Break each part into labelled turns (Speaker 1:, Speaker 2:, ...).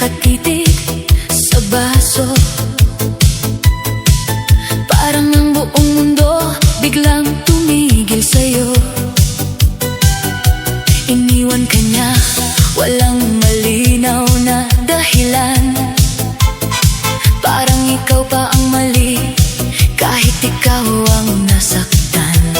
Speaker 1: nakatitig sa baso. Parang ang buong mundo biglang tumigil sa'yo. Iniwan ka niya, walang malinaw na dahilan. Parang ikaw pa ang mali, kahit ikaw ang nasaktan.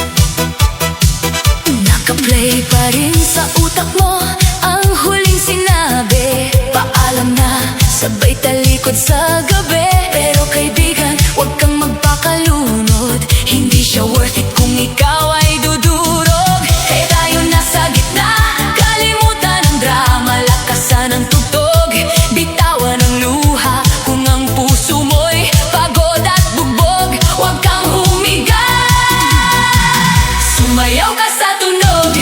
Speaker 1: Nakaplay pa rin sa utak mo ang huling sinabi. Paalam na, sabay talikod sa gabi. Pero kaibigan, huwag kang magpakalunod. Hindi siya worth it kung ikaw ay dudurog. Eh tayo nasa gitna, kalimutan ang drama, lakasan ang tugtog, bitawan ang luha. Kung ang puso mo'y pagod at bugbog, huwag kang humiga. Sumayaw ka sa tunog.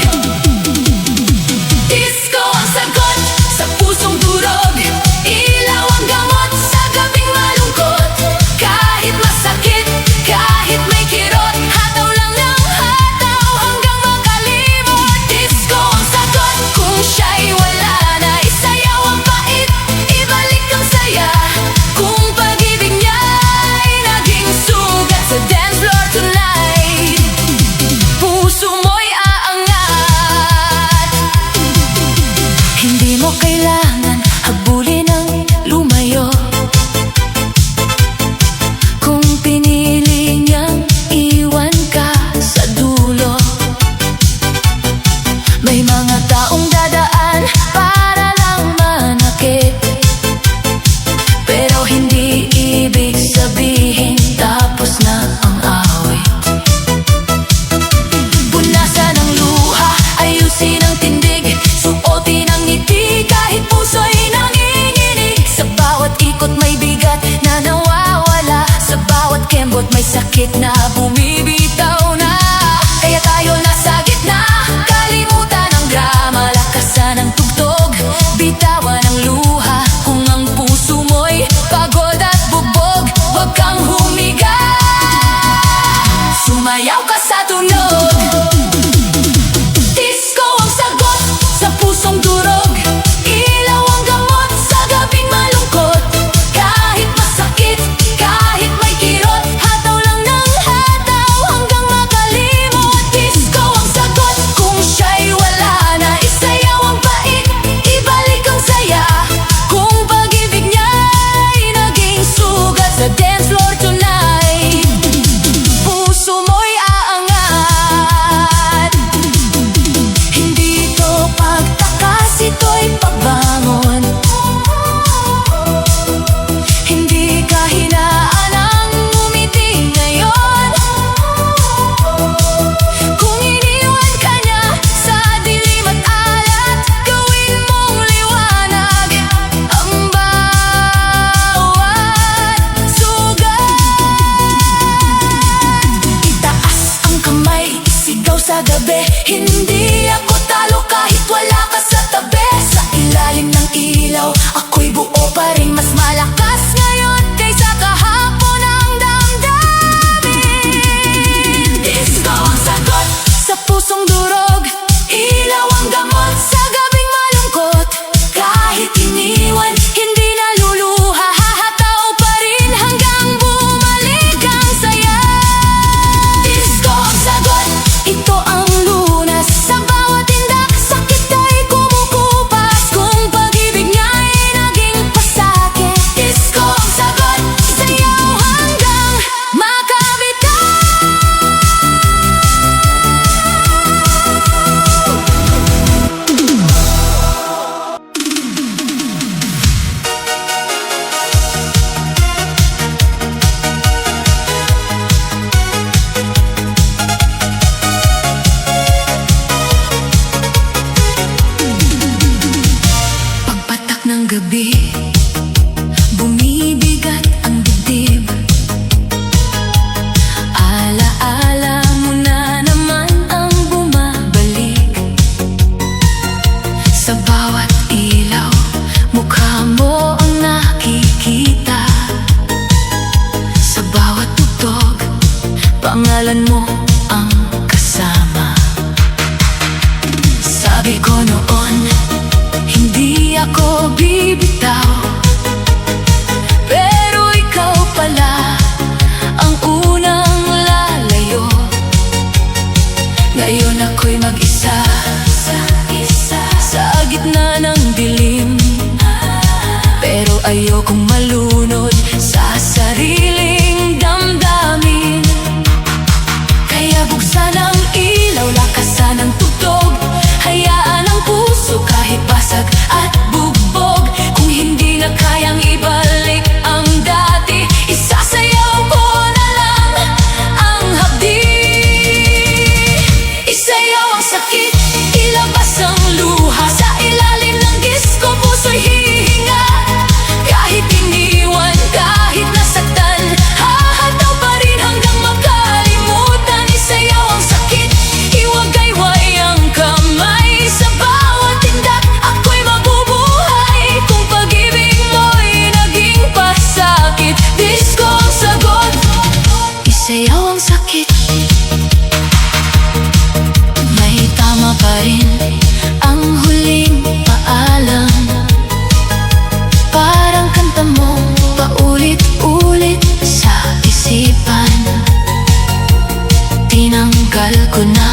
Speaker 1: Disco ang sagot sa pusong durog. Ilaw ang gamot sa gabing malungkot. Kahit masakit, kahit may kirot, hataw lang ng hataw hanggang makalimot. Disco ang sagot kung siya'y wala na. Isayaw ang pait, ibalik ang saya. Kung pag-ibig niya'y naging sugat sa dance floor tonight, puso mo'y aangat. Hindi mo kailangan habulin ang lumayo. Kung pinili niyang iwan ka sa dulo, may mga taong dadaan para lang manakit. Pero hindi ibig sabihin tapos na ang awit. Punasan ang luha, ayusin ang tindig, suotin ang ngiti kahit puso'y nanginginig. Sa bawat ikot may bigat na nawawala, sa bawat kembot may sakit na bumibitaw na. Kaya tayo nasa gitna, kalimutan ang drama, lakasan ang tugtog, bitawan ang luha. Kung ang puso mo'y pagod at bugbog, huwag kang humiga. Sumayaw ka sa tunog. Disco ang sagot sa pusong durog. Ilaw ang gamot sa gabing malungkot. Kahit masakit, kahit may kirot, hataw lang ng hataw hanggang makalimot. Disco ang sagot kung siya'y wala na. Isayaw ang pait, ibalik ang saya. Kung pag-ibig niya'y naging sugat sa dance floor tonight, puso mo'y aangat. Hindi ito pagtakas, ito'y pagbangon. Hindi kahinaan ang umiti ngayon. Kung iniwan ka niya sa dilim at alat, gawin mong liwanag ang bawat sugat. Itaas ang kamay, isigaw sa gabi. Hindi ako talo kahit wala ka sa tabi. Sa ilalim ng ilaw, ako'y buo pa rin. Mas malakas ngayon kaysa kahapon ang damdamin. Disco ang sagot sa pusong durog. Ilaw ang gamot sa gabing malungkot. Kahit iniwan, hindi naluluha, hahataw pa rin hanggang bumalik ang saya. Disco ang sagot, ito ang lunas. Sa bawat tindak, sakit ay kumukupas. Kung pag-ibig niya'y naging pasakit, disco ang sagot, sayaw hanggang makabitaw. Pagpatak ng gabi, bumibigat ang dibdib. Alaala mo na naman ang bumabalik. Sa bawat ilaw, mukha mo ang nakikita. Sa bawat tugtog, pangalan mo ang kasama. Sabi ko noon, hindi ako bibitaw. man ang dilim, pero ayokong malunod sa sariling damdamin. Kaya buksan ang ilaw, lakasan ang tugtog, hayaan ang puso kahit basag at bugbog. Kung hindi na kayang ibalik ang dati, isasayaw ko na lang ang hapdi. Isayaw ang sakit, ilabas ang luha, sa ilalim ng disko puso'y hihinga. Kahit iniwan, kahit nasaktan, hahataw pa rin hanggang makalimutan. Isayaw ang sakit, iwagayway ang kamay, sa bawat tindak ako'y mabubuhay. Kung pag-ibig mo'y naging pasakit, disko ang sagot. Isayaw ang sakit, may tama pa rin ang huling paalam. Parang kanta mo paulit-ulit sa isipan. Tinanggal ko na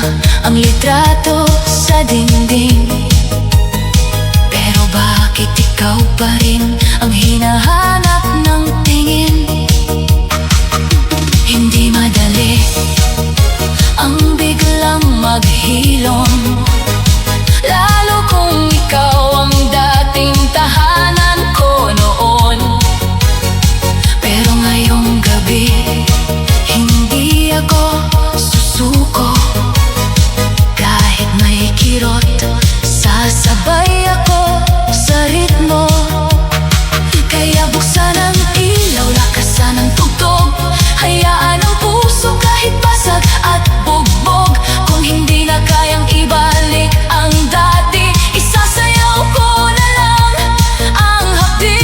Speaker 1: ang litrato sa dingding, pero bakit ikaw pa rin ang hinahanap ng tingin? Hindi madali ang biglang maghilom, lalo kung ikaw ang dating tahanan ko noon. Pero ngayong gabi, hindi ako susuko. Kahit may kirot, sasabay ako sa ritmo. Kaya buksan ang ilaw, lakasan ang tugtog, hayaan ang puso kahit basag at bugbog. Kung hindi na kayang ibalik ang dati, isasayaw ko na lang ang hapdi.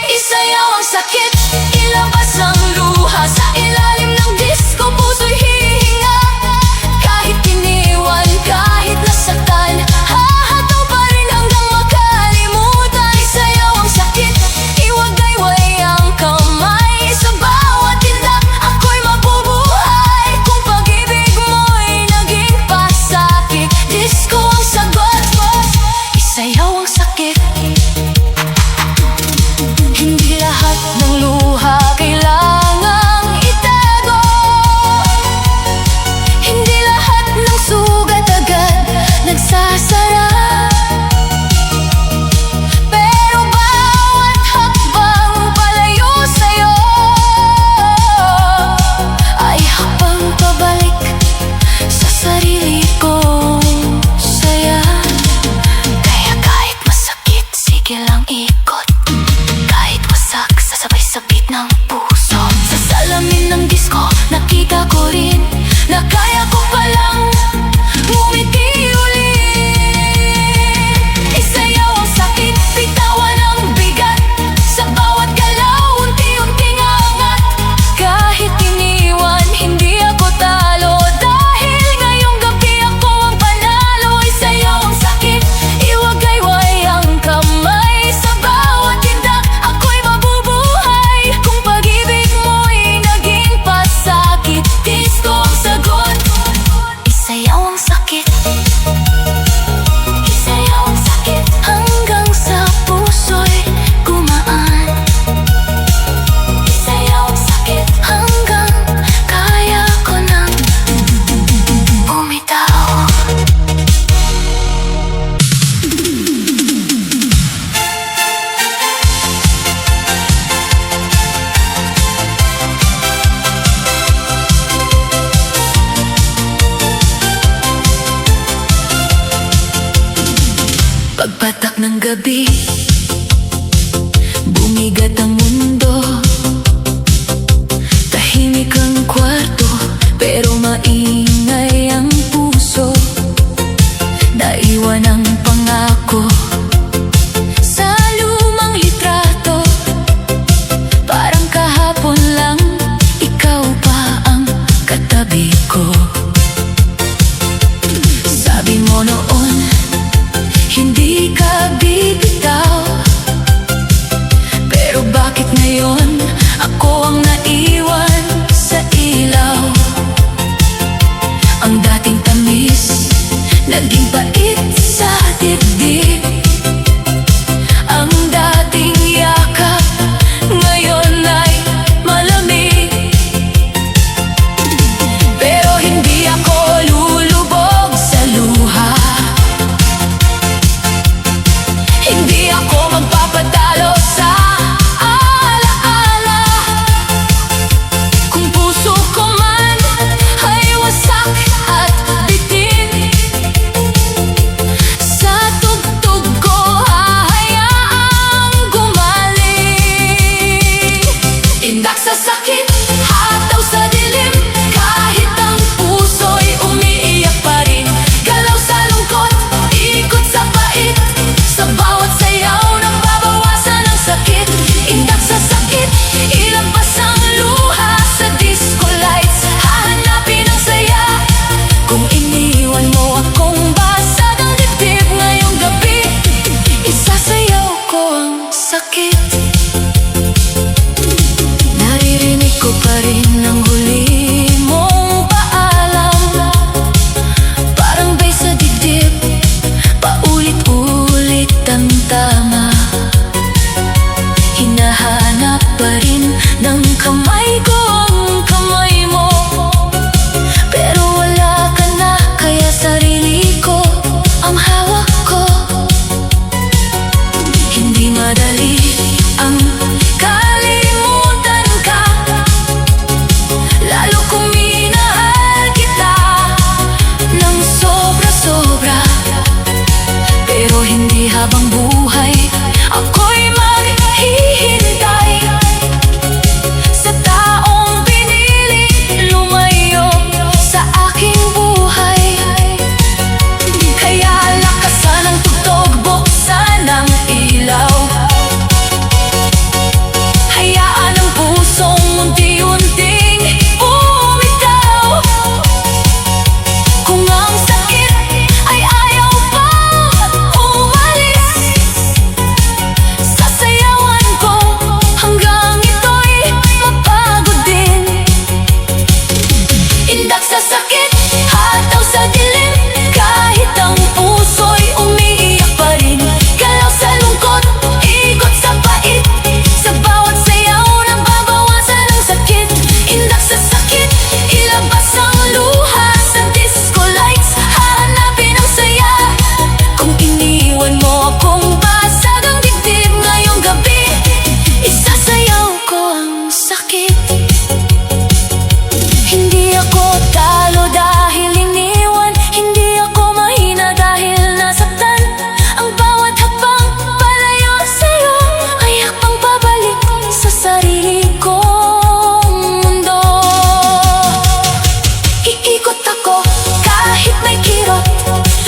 Speaker 1: Isayaw ang sakit, ilabas ang luha, sa ilalim ng disko puso'y hihinga. Kahit iniwan, kahit nasaktan, hahataw pa rin hanggang makalimutan. Isayaw ang sakit, iwagayway ang kamay, sa bawat tindak ako'y mabubuhay. Kung pag-ibig mo'y naging pasakit, disko ang sagot. Isayaw ang sakit, hindi lahat ng luha kailangang itago. Hindi lahat ng sugat agad nagsasara, pero bawat hakbang palayo sa'yo ay hakbang pabalik sa sarili kong saya. Kaya kahit masakit, sige lang ikot. Kahit wasak, sasabay sa beat ng puso. Sa salamin ng disko, nakita ko rin na kaya ko palang ngumiti ulit. Isayaw ang sakit, bitawan ang bigat, sa bawat galaw, unti-unting angat. Kahit iniwan, hindi ako talo, dahil ngayong gabi ako ang panalo. Isayaw ang sakit, iwagayway ang kamay, sa bawat tindak ako'y mabubuhay. Kung pag-ibig mo'y naging pasakit, disko ang sagot. Isayaw ang sakit, isayaw ang sakit, hanggang sa puso'y gumaan. Isayaw ang sakit, hanggang kaya ko nang bumitaw. Pagpatak ng gabi, bumigat ang mundo. Tahimik ang kwarto, pero maingay ang puso. Naiwan ang pangako sa lumang litrato. Parang kahapon lang, ikaw pa ang katabi ko. Sabi mo noon, hindi ka bibitaw, pero bakit ngayon ako ang naiwan sa ilaw? Ang dating tamis, naging pait sa dibdib. sa'yo, hindi habang buhay ako'y maghihintay sa taong piniling lumayo sa aking buhay. Kaya lakasan ang tugtog, buksan ang ilaw, hayaan ang pusong unti-unting bumitaw. Kung ang sakit ay ayaw pa umalis, sasayawan ko hanggang ito'y mapagod din. Indak sa sakit, hataw sa dilim, kahit ang puso'y umiiyak pa rin. Galaw sa lungkot, ikot sa pait, sa bawat sayaw nababawasan ang sakit. Indak sa sakit, ilabas ang luha sa disco lights, hahanapin ang saya. Kung iniwan mo akong basag ang dibdib ngayong gabi, isasayaw ko ang sakit. Hindi ako talo dahil iniwan, hindi ako mahina dahil nasaktan. Ang bawat hakbang palayo sa'yo ay hakbang pabalik sa sarili kong mundo. Iikot ako kahit may kirot,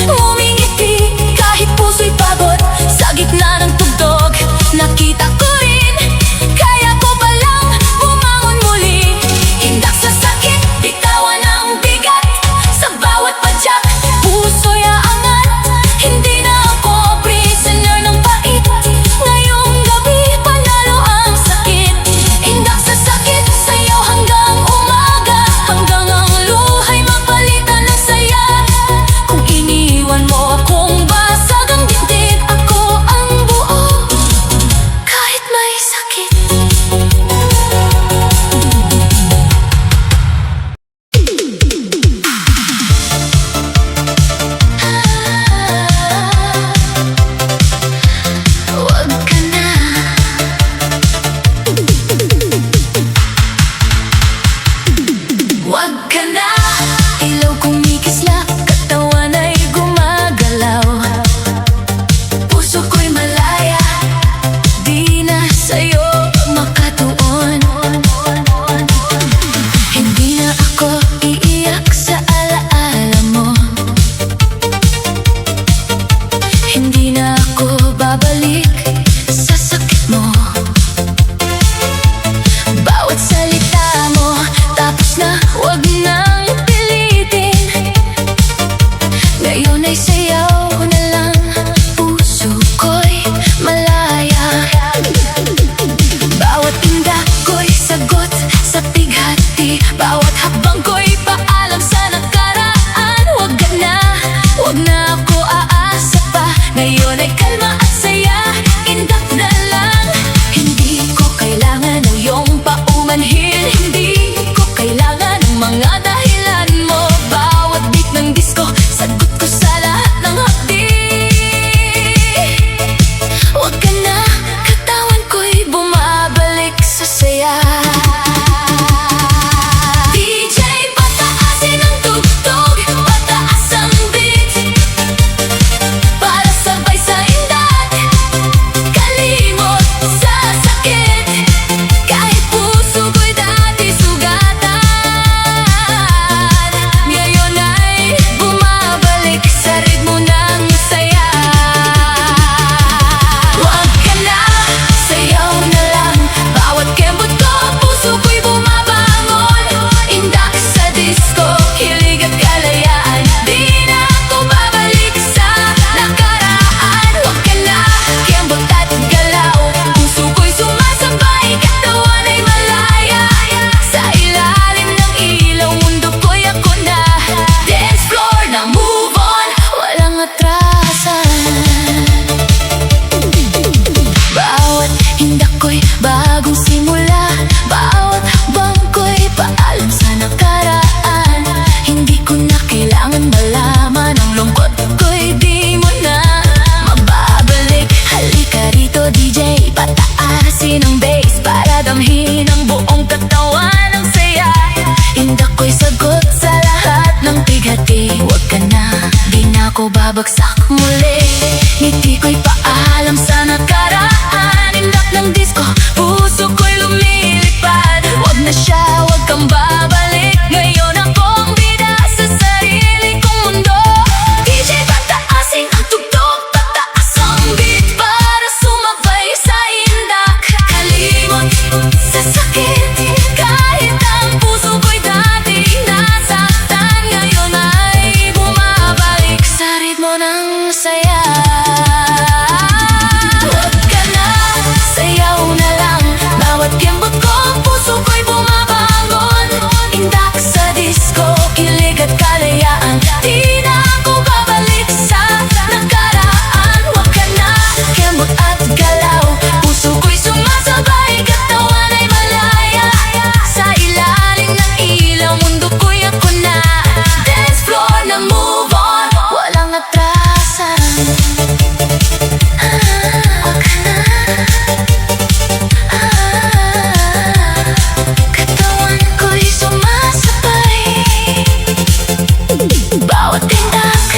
Speaker 1: ngumingiti kahit puso'y pagod. Sa gitna ng tugtog, nakita ko rin, kaya ko palang bumangon muli. Hindak sa sakit, bitawan ang bigat, sa bawat padyak, puso'y aangat. Hindi na ako prisoner ng pait, ngayong gabi panalo ang sakit. Hindak sa sakit, sa'yo hanggang umaga, hanggang ang luha'y mapalitan ng saya. Kung iniwan mo akong basag ang dibdib, ako ang buo kahit may sakit. Huwag ka na, huwag ka na. Ilaw kumikislap, katawan ay gumagalaw, puso ko'y malaya, di na sa'yo makatuon. Hindi na ako iiyak sa alaala mo, hindi na ako babalik sa sakit mo. Bawat salita mo, tapos na, huwag nang pilitin. Ngayon ay sayaw na lang, puso ko'y malaya. Bawat indak ko'y sagot sa pighati, bawat hakbang ko'y paalam sa nakaraan. Huwag ka na, huwag na ako aasa pa, ngayon ay kalma at saya, indak na lang. Hindi ko kailangan ng iyong paumanhin, hindi ko kailangan ng mga dahilan mo. Bawat beat ng disco, sagot ko sa lahat ng hapdi. Huwag ka na, katawan ko'y bumabalik sa saya. DJ, pataasin ang tugtog, pataas ang beat, para sabay sa indak, kalimot sa sakit. Kahit puso ko'y dati Ngiti ko'y paalam sa nakaraan. Indak ng disco, puso ko'y lumilipad. Wag na siya, wag kang babalik. Ngayon akong bida sa sarili kong mundo. DJ pataasin ang tugtog, pataas ang beat para sumabay sa indak. Kalimot sa sakit, kahit ang puso ko'y dati nasaktan. Ngayon ay bumabalik sa ritmo ng saya. Huwag ka na, sayaw na lang. Bawat kembot ko, puso ko'y bumabangon. Indak sa disco, kilig at kalayaan. Di na ako babalik sa nakaraan. Huwag ka na, kembot at galaw. Puso ko'y sumasabay, katawan ay malaya. Sa ilalim ng ilaw, mundo ko'y ako na. Dance floor na move on, walang atrasan. Huwag ka na, katawan ko'y sumasabay. Bawat tindak,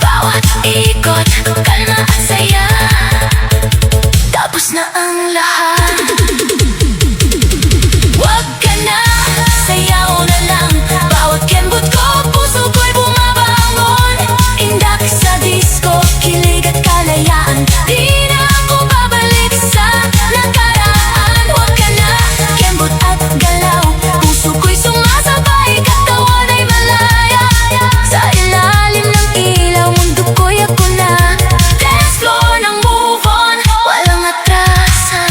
Speaker 1: bawat ikot, kalma at saya. Tapos na ang lahat. Huwag ka na, sayaw na lang. Bawat kembot ko, puso ko'y bumabangon. Indak sa disco, kilig at kalayaan. Di na ako babalik sa nakaraan. Huwag ka na, kembot at galaw. Puso ko'y sumasabay, katawan ay malaya. Sa ilalim ng ilaw, mundo ko'y ako na. Dance floor ng move on, walang atrasan.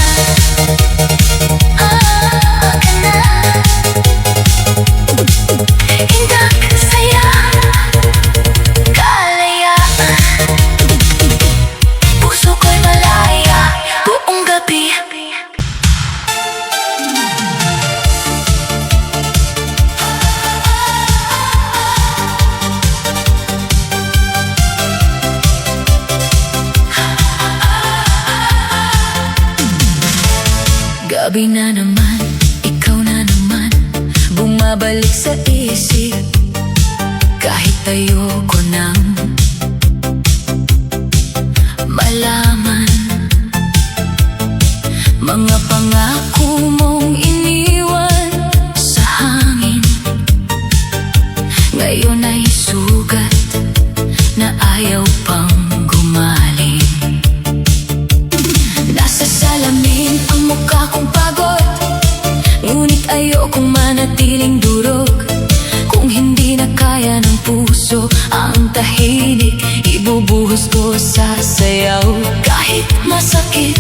Speaker 1: Huwag ka na, indak, saya, kalayaan. Puso ko'y malaya, buong gabi. Gabi na naman, ikaw na naman, bumabalik sa isip. Kahit ayoko nang malaman mga pangako mong iniwan sa hangin. Ngayon ay sugat na ayaw pang gumaling. Nasa salamin ang mukha kong pagod, ngunit ayokong manatiling durog. Kung hindi na kaya ng puso ang tahimik, ibubuhos ko sa sayaw. Kahit masakit,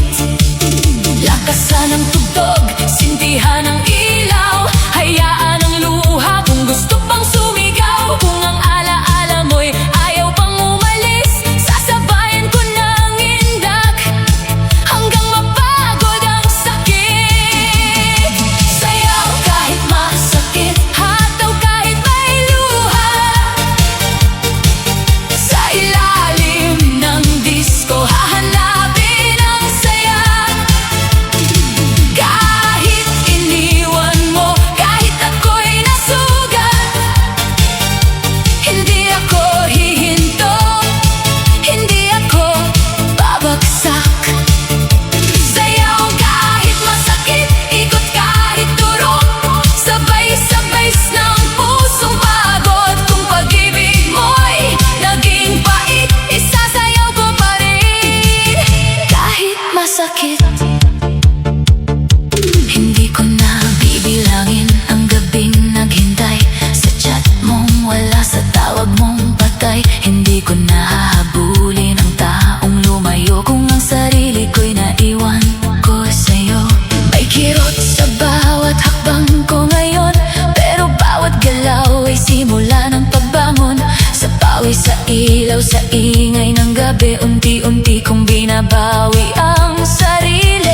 Speaker 1: lakasan ang tugtog, sintihan ang ilaw. Hayaan ang luha kung gusto pang sumigaw. Kung ang alaala mo'y ayaw pang umalis, sasabayan ko ng indak hanggang mapagod ang sakit. Sayaw kahit masakit, hataw kahit may luha. Sa ilalim ng disco, hahanapin ang saya. Kahit iniwan mo, kahit ako'y nasugat, hindi ako hihinto, hindi ako babagsak. Sayaw kahit masakit, ikot kahit turok, sabay-sabay ng pusong pagod. Kung pag-ibig mo'y naging pait, isasayaw ko pa rin. Kahit masakit, hindi ko na bibilangin ang gabing naghintay. Sa chat mong wala, sa tawag mong patay. Hindi ko na hahabulin ang taong lumayo. Kung ang sarili ko'y naiwan ko sa'yo. May kirot sa bawat hakbang ko ngayon, pero bawat galaw ay simula ng pagbangon. Sa pawis, sa ilaw, sa ingay ng gabi, unti-unti kong binabawi ang sarili.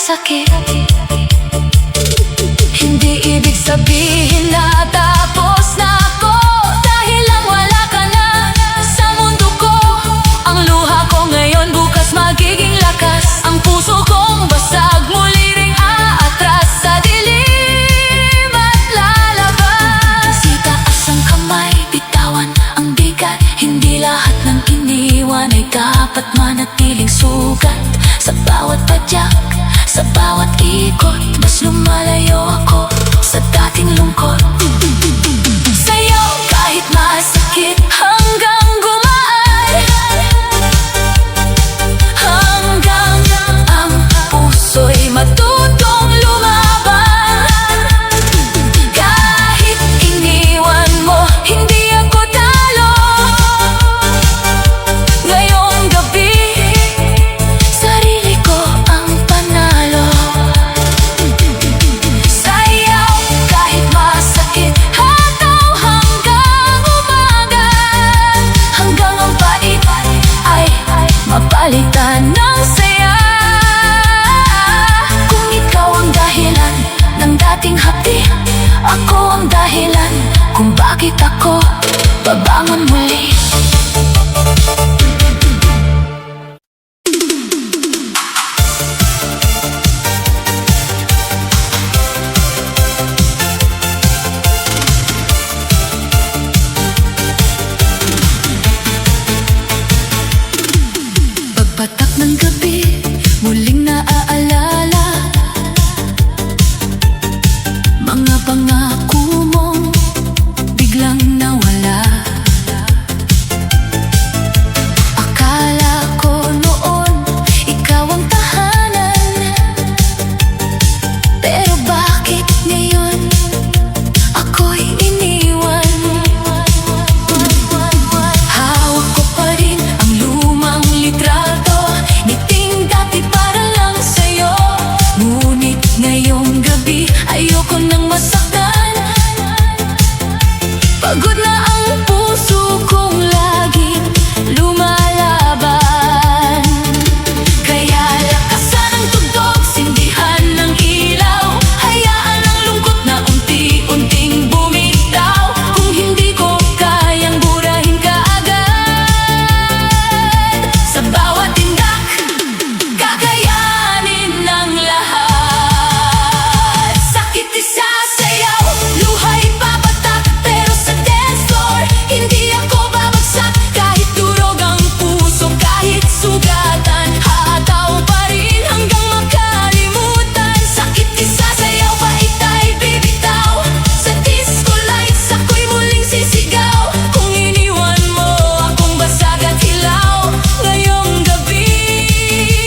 Speaker 1: masakit. Hindi ibig sabihin na tapos na ako dahil lang wala ka na sa mundo ko. Ang luha ko ngayon, bukas magiging lakas. Ang puso kong basag, muli ring aatras sa dilim at lalabas. Itaas ang kamay, bitawan ang bigat. Hindi lahat ng iniwan ay dapat manatiling sugat. Sa bawat padyak, sa bawat ikot, mas lumalayo ako sa dating lungkot. Sa'yo kahit masakit hanggang gumaan, hanggang ang puso'y matutong lumaban. Kahit iniwan mo, hindi ako talo. Ngayong gabi, sarili ko ang panalo. Sayaw kahit masakit, hataw hanggang umaga, hanggang ang pait ay mapalitan ng saya. Kung ikaw ang dahilan ng dating hapdi, ako ang dahilan kung bakit ako babangon muli. Pagpatak ng gabi, muling naaalala mga pangako mong biglang nawala. Akala ko noon ikaw ang tahanan, pero bakit ngayon ako'y iniwan? Hawak ko pa rin ang lumang litrato, ngiting dati para lang sa'yo. Ngunit ngayong gabi, ayoko nang masaktan. Pagod na ang puso kong laging lumalaban. Kaya lakasan ang tugtog, sindihan ng ilaw, hayaan ang lungkot na unti-unting bumitaw. Kung hindi ko kayang burahin ka agad, sa bawat tindak, kakayanin ng lahat. Sakit isasayaw, luha'y papatak, pero sa dance floor, hindi ako babagsak. Kahit durog ang puso, kahit sugatan, hataw pa rin hanggang makalimutan. Sakit isasayaw, pait ay bibitaw, sa disco lights ako'y muling sisigaw. Kung iniwan mo akong basag at hilaw, ngayong gabi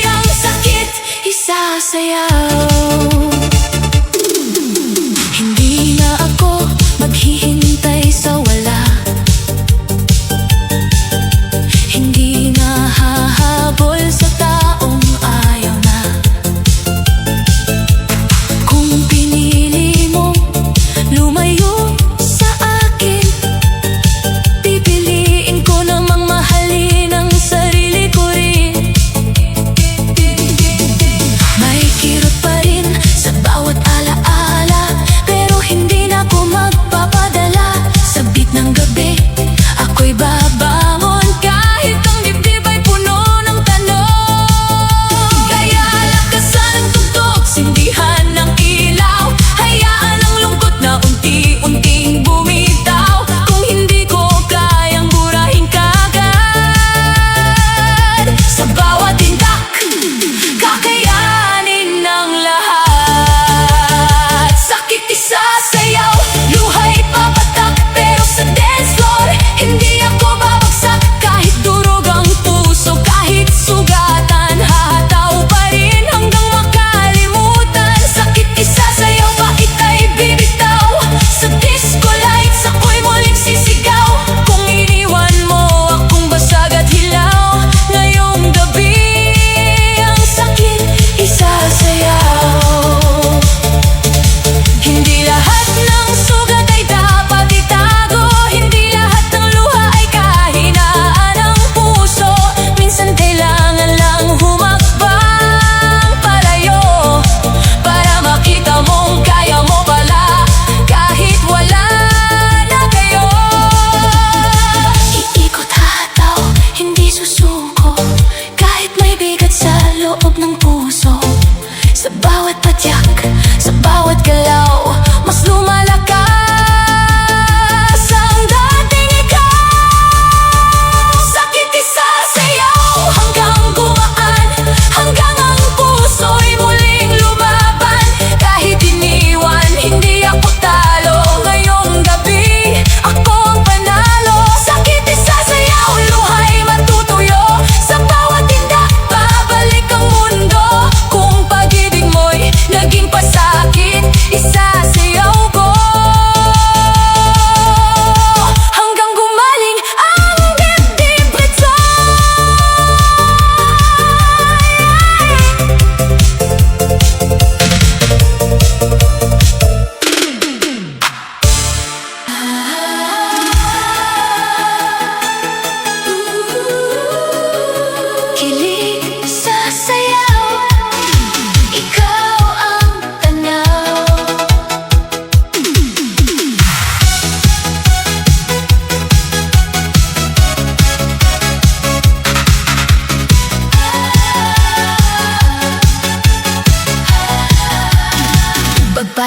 Speaker 1: ang sakit isasayaw. Hindi na ako maghihintay sa wala, hindi na hahabol sa taong ayaw na. Kung pinili mong lumayo sa akin, pipiliin ko namang mahalin ang sarili ko rin. May kirot pa rin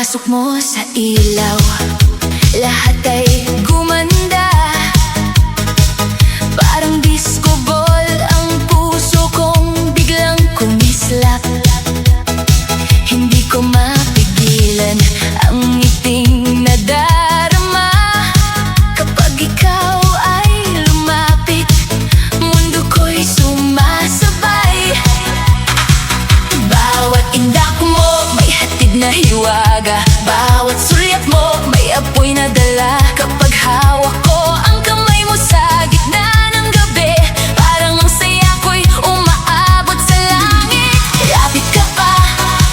Speaker 1: Pagpasok mo sa ilaw, lahat ay gumanda. Parang disco ball ang puso kong biglang kumislap. Hindi ko mapigilan ang ngiting nadarama. Kapag ikaw ay lumapit, mundo ko'y sumasabay. Bawat indak mo may hatid na hiwaga, bawat sulyap mo may apoy na dala. Kapag hawak ko ang kamay mo sa gitna ng gabi, parang ang saya ko'y umaabot sa langit. Lapit ka pa,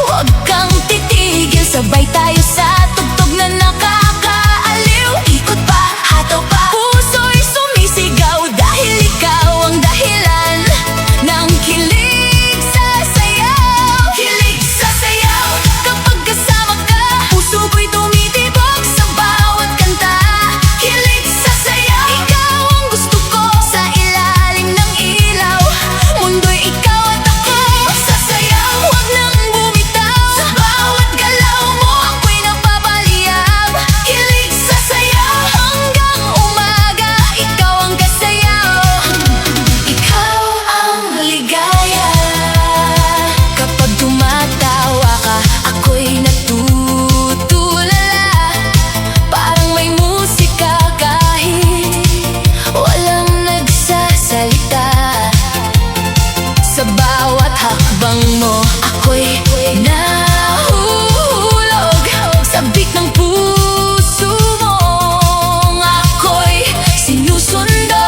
Speaker 1: huwag kang titigil, sabay tayo sa tugtog na nakakaaliw. Ikot pa, hataw pa, puso'y sumisigaw dahil ikaw ang dahilan ng kilig sa sayaw. Kilig sa sayaw, kapag kasama ka, puso ko'y tumitibok sa bawat kanta. Kilig sa sayaw, ikaw ang gusto ko sa ilalim ng ilaw. Mundo'y ikaw at ako sa sayaw, huwag nang bumitaw. Sa bawat galaw mo ako'y napabaliyab. Kilig sa sayaw, hanggang umaga ikaw ang kasayaw. Ikaw ang ligaya. Kapag tumatawa ka, ako'y natutulala. Parang may musika kahit walang nagsasalita. Sa bawat hakbang mo ako'y nahuhulog. Sabik ng puso mo ako'y sinusundo.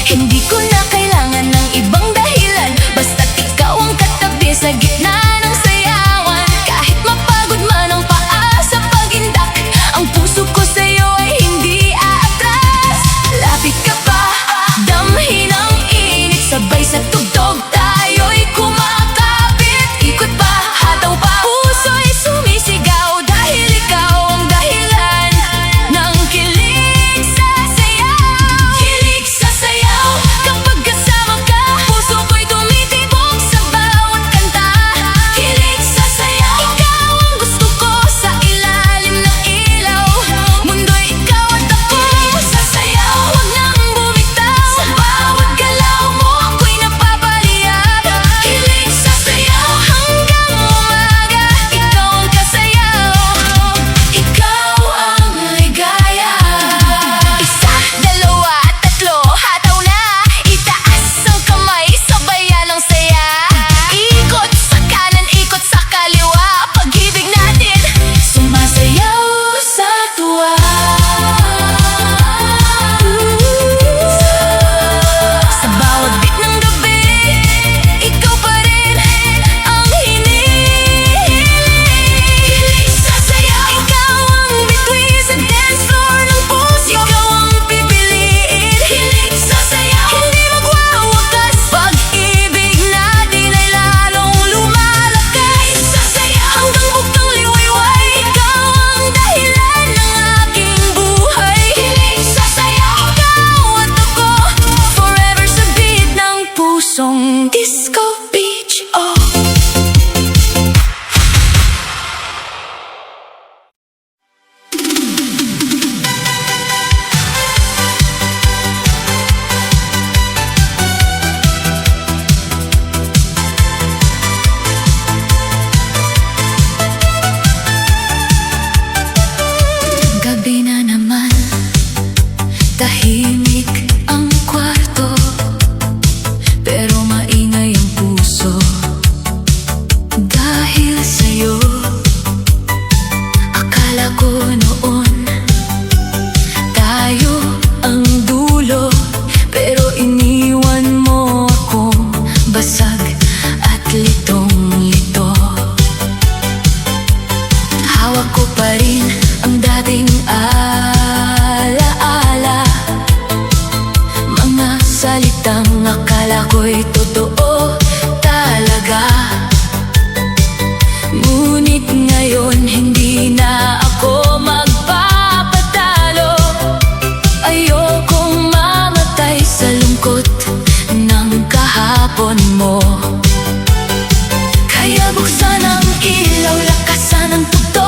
Speaker 1: Hindi ko na kailangan ng ibang dahilan, basta't ikaw ang katabi sa gitna ng sayawan. Kahit mapagod man ang paa sa pagindak, ang puso ko sa'yo ay hindi aatras. Lapit ka pa, damhin ang init, sabay sa tugtog tayo'y kumakapit. Ikot pa, hataw pa, puso'y sumisigaw dahil ikaw ang dahilan ng kilig sa sayaw. Kilig sa sayaw, kapag kasama ka, puso ko'y tumitibok sa bawat kanta. Kilig sa sayaw, ikaw ang gusto ko sa ilalim ng ilaw. Mundo'y ikaw at ako sa sayaw, huwag nang bumitaw. Sa bawat galaw mo ako'y napabaliyab. Kilig sa sayaw, hanggang umaga ikaw ang kasayaw. Ikaw ang ligaya. Isa, dalawa, tatlo, hataw na. Itaas ang kamay, sabayan ang saya. Ikot sa kanan, ikot sa kaliwa, pag-ibig natin sumasayaw sa tuwa. Sa bawat bit ng gabi, ikaw pa rin ang hinihiling. Kilig sa sayaw, ikaw ang bituin sa dance floor ng puso. Ikaw ang pipiliin. Kilig sa sayaw, hindi magwawakas. Pag-ibig natin ay lalong lumalakas. Sa sayaw, hanggang bugtong liwayway, ikaw ang dahilan ng aking buhay. Kilig sa sayaw, ikaw at ako, forever sa beat ng pusong disco beach. Oh. Gabi na naman, tahimik ang kwarto, pero maingay ang puso dahil sa'yo. Akala ko noon tayo ang dulo, pero iniwan mo akong basag at litong-lito. Hawak ko pa rin ang dating alaala, mga salitang akala ko'y totoo talaga. Ngunit ngayon hindi na ako magpapatalo. Ayokong mamatay sa lungkot ng kahapon mo. Kaya buksan ang ilaw, lakasan ang tugtog.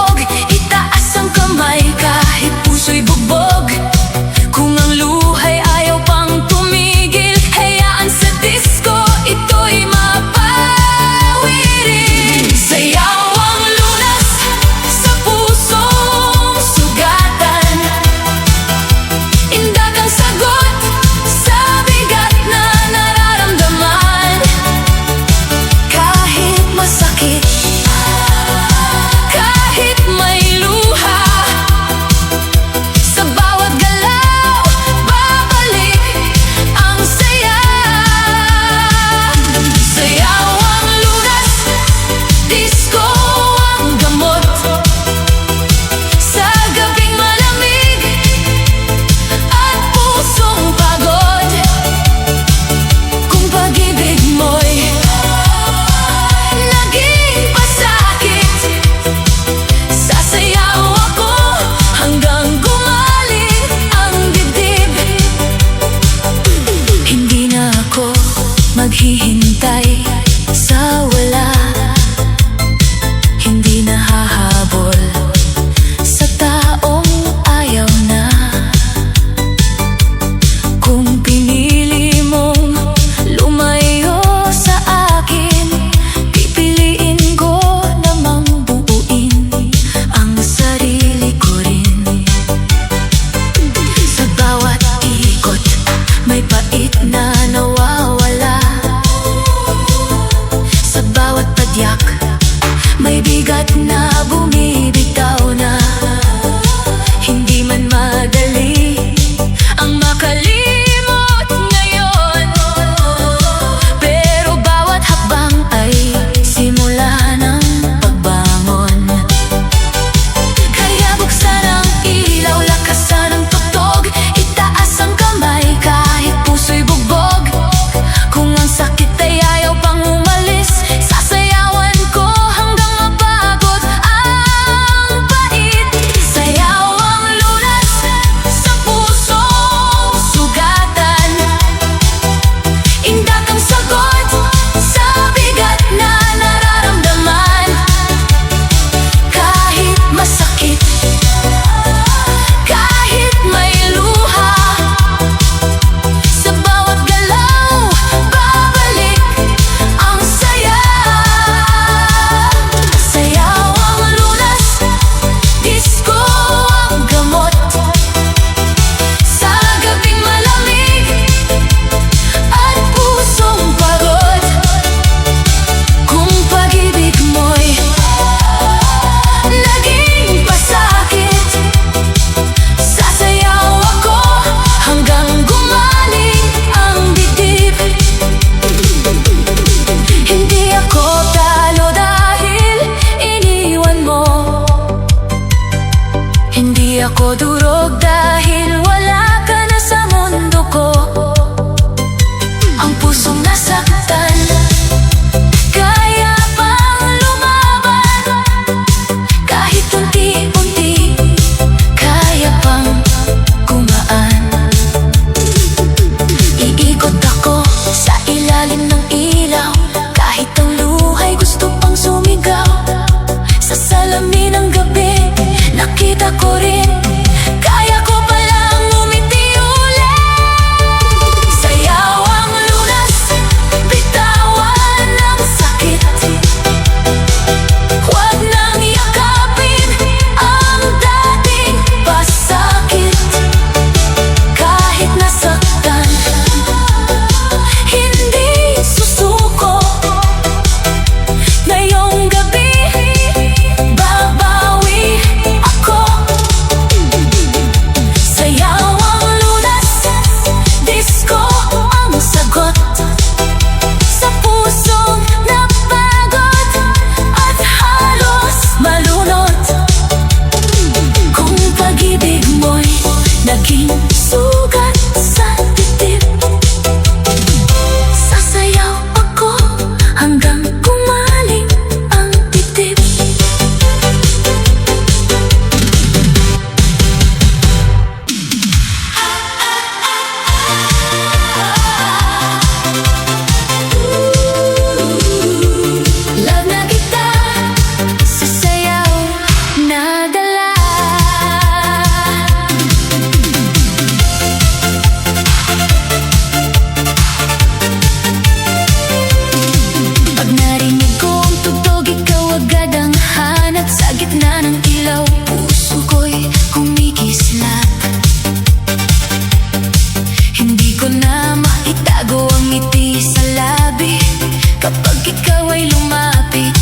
Speaker 1: ikaw ay lumapit,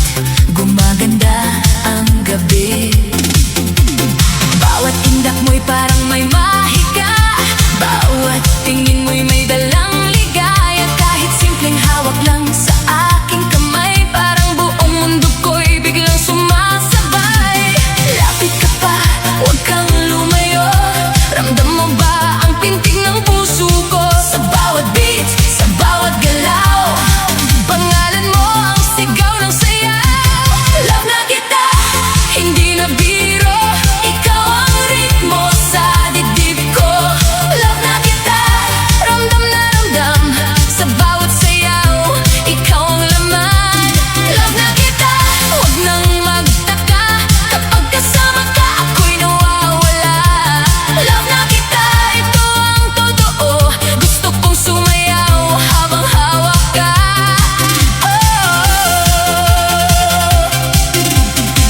Speaker 1: gumaganda ang gabi. Bawat tindak mo'y parang may mahika, bawat tingin mo'y may dalang ligaya. Kahit simpleng hawak lang sa aking kamay, parang buong mundo ko'y biglang sumasabay. Lapit ka pa, huwag kang lumayo, ramdam mo ba ang tintig ng puso ko? Sa bawat beat, sa bawat galaw, pangalan mo ang sigaw ng sayaw. Love na kita, hindi na biro, ikaw ang ritmo sa dibdib ko. Love na kita, ramdam na ramdam, sa bawat sayaw, ikaw ang laman. Love na kita, huwag nang magtaka, kapag kasama ka ako'y nawawala. Love na kita, ito ang totoo, gusto kong sumayaw habang hawak ka.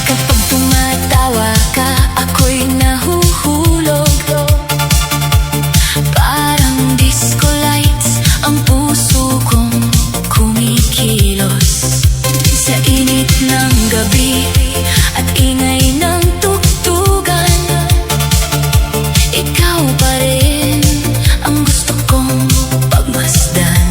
Speaker 1: Kapag tumatawa ka, ako'y nahuhulog, parang disco lights ang puso kong kumikilos. Sa init ng gabi at ingay ng tugtugan, ikaw pa rin ang gusto kong pagmasdan.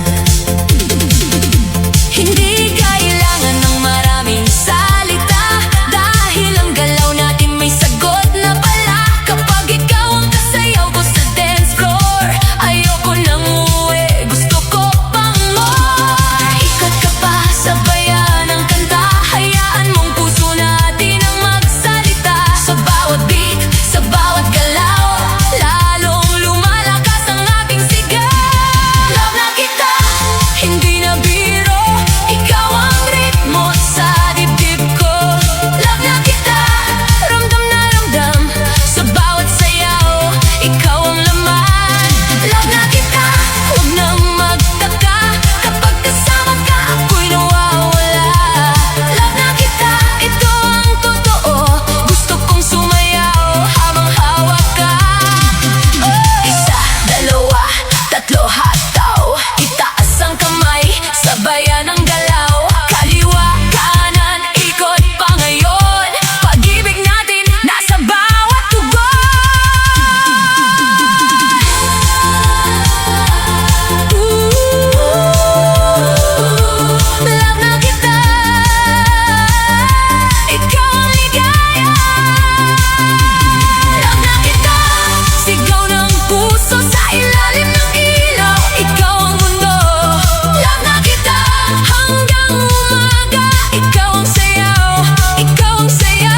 Speaker 1: Hindi kailangan ng maraming salita, dahil ang galaw natin may sagot na pala. Kapag ikaw ang kasayaw ko sa dance floor, ayoko nang umuwi, gusto ko pang more. Ikat ka pa, sabayan ang kanta, hayaan mong puso natin ang magsalita. Sa bawat beat, sa bawat galaw, lalong lumalakas ang ating sigaw. Love na kita, hindi na biro, ikaw ang ritmo sa dibdib ko. Love na kita, ramdam na ramdam, sa bawat sayaw, ikaw ang laman. Love na kita, huwag nang magtaka, kapag kasama ka ako'y nawawala. Love na kita, ito ang totoo, gusto kong sumayaw habang hawak ka. Isa, dalawa, tatlo, hataw, itaas ang kamay, sabayan ang galaw. Kaliwa, kanan, ikot pa ngayon, pag-ibig natin nasa bawat tugon. Love na kita, ikaw ang ligaya. Love na kita, sigaw ng puso sa ilalim ng ilaw, ikaw ang mundo. Love na kita, hanggang umaga, ikaw ang sayaw, ikaw ang saya.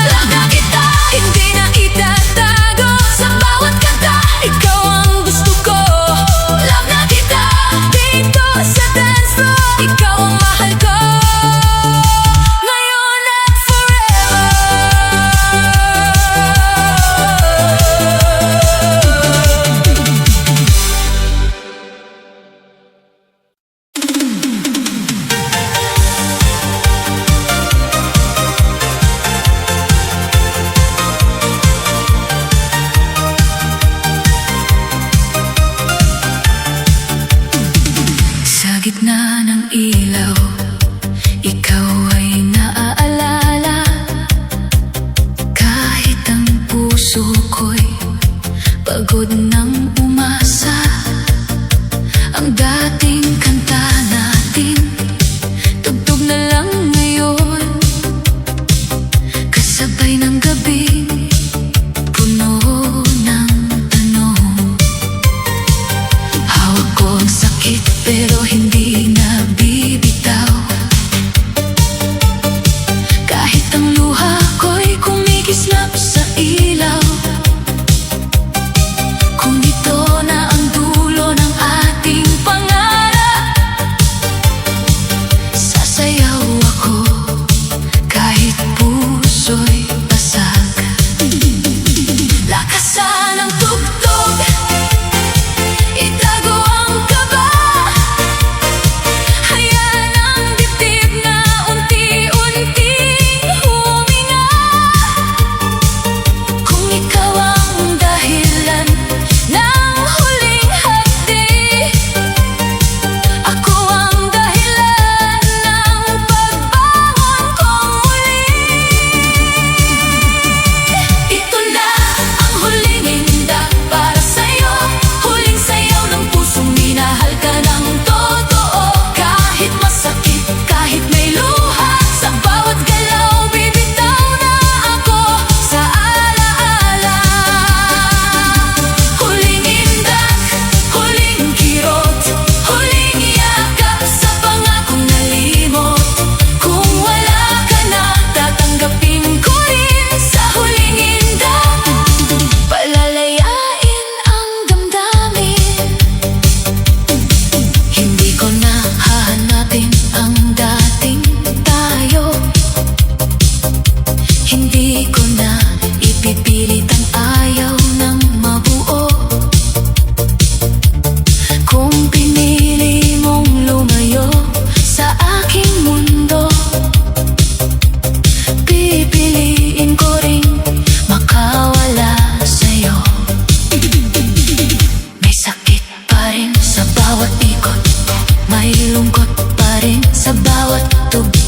Speaker 1: Love na kita, hindi na itatago, sa bawat kanta, ikaw ang gusto ko. Love na kita, dito sa dance floor, ikaw ang mahal ko, ngayon at forever. Sa gitna ng ilaw, ikaw ay naaalala, kahit ang puso ko'y pagod ng umasa. Ang dating kanta natin, tugtog na lang ngayon, kasabay ng gabing puno ng tanong. Hawak ko ang sakit pero hindi nabibitaw, kahit ang luha ko'y kumikislap sa ilaw. Kung ito na ang dulo ng ating pangarap, sasayaw ako kahit puso'y basag. Lakasan ang tugtog, itago ang kaba, hayaan ang dibdib na unti-unting huminga. Kung ikaw ang dahilan ng huling hapdi, ako ang dahilan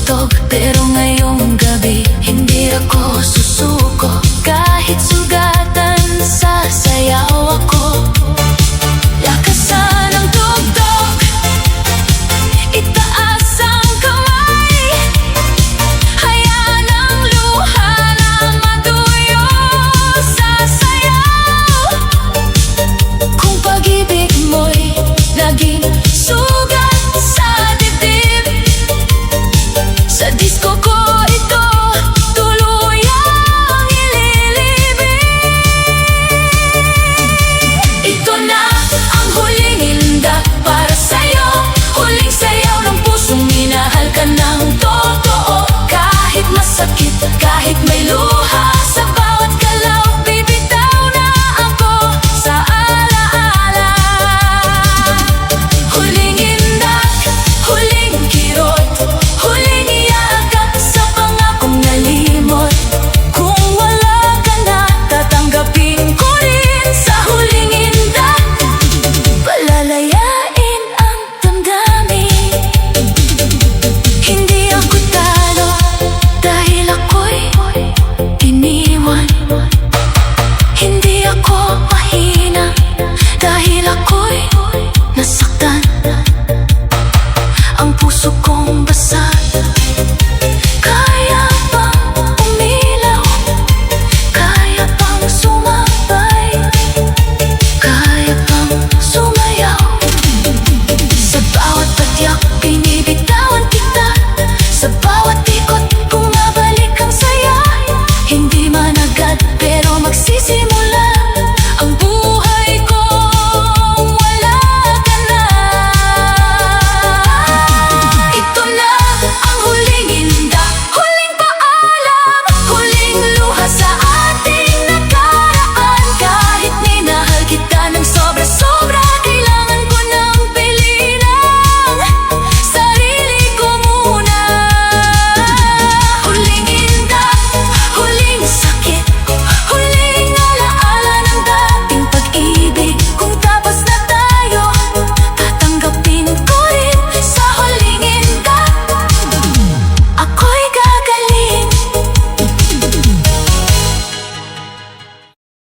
Speaker 1: tugtog. Pero ngayong gabi, hindi ako susuko. Kahit sugatan, sasayaw ako. Lakasan ang tugtog, itaas ang kamay. Hayaan ang luha na matuyo sa sayaw. Kung pag-ibig mo'y naging sugat sa dibdib, sa disco ko ito tuluyang ililibing. Ito na ang huling indak para sa'yo, huling sayaw ng pusong minahal ka ng totoo. Kahit masakit, kahit may luha, sa bawat galaw bibitaw na ako sa alaala. Huling indak, huling kirot, huling yakap sa pangakong nalimot. Kung wala ka na, tatanggapin ko rin sa huling indak. Palalayain ang damdamin. Hindi ako talo dahil ako'y iniwan. Hindi ako mahina dahil ako'y nasaktan. Ang puso kong basag, kaya bang umilaw? Kaya bang sumabay? Kaya bang sumayaw? Sa bawat padyak, binibitawan kita. Sa